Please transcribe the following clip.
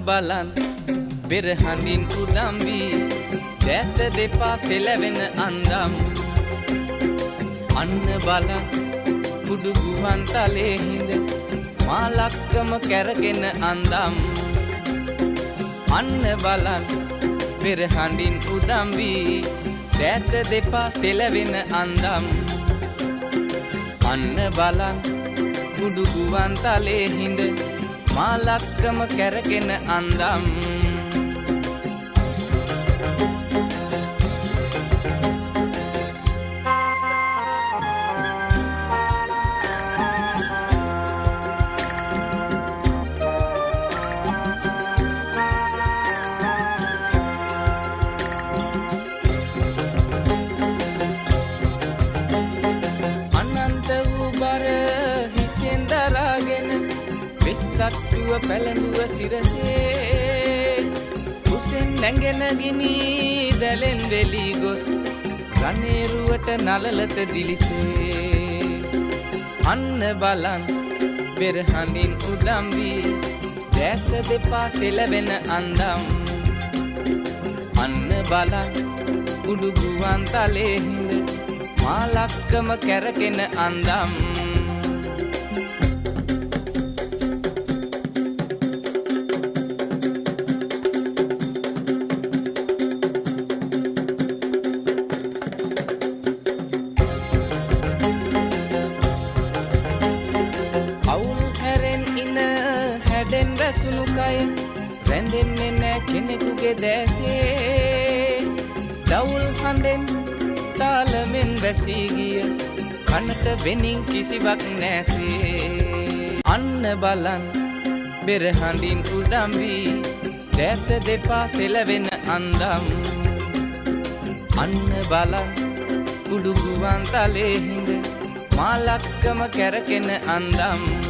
බලන් පෙරහඬින් උදම් වී දැත දෙපා සෙලවෙන අන්දම් අන්න බලන් කුඩු ගුවන් තලේ හිඳ මා ලක්කම කැරගෙන අන්දම් අන්න බලන් පෙරහඬින් උදම් වී දැත දෙපා සෙලවෙන අන්දම් අන්න බලන් කුඩු ගුවන් තලේ හිඳ මා ලක්කම කැරගෙන අන්දම් තට්ටුව පැළඳුව සිරසේ කුසෙන් නැගෙන ගිනි දැලෙන් වෙලී ගොස් රණේරුවට නලලත දිලිසේ අන්න බලන් පෙරහඬින් උදම් වී දැත දෙපා සෙලවෙන අන්දම් අන්න බලන් උඩු ගුවන් තලේ හිඳ මා ලක්කම කැරගෙන අන්දම් වැසුණු කය රැඳෙන්නේ නැ කෙනෙකුගේ දැසේ දවුල් හඬෙන් තාලමෙන් වැසී ගිය කනට වෙනින් කිසිවක් නැසේ අන්න බලන් පෙරහඬින් උදම් වී දැත දෙපා සෙලවෙන අන්දම් අන්න බලන් කුඩු ගුවන් තලේ හිඳ මා ලක්කම කැරගෙන අන්දම්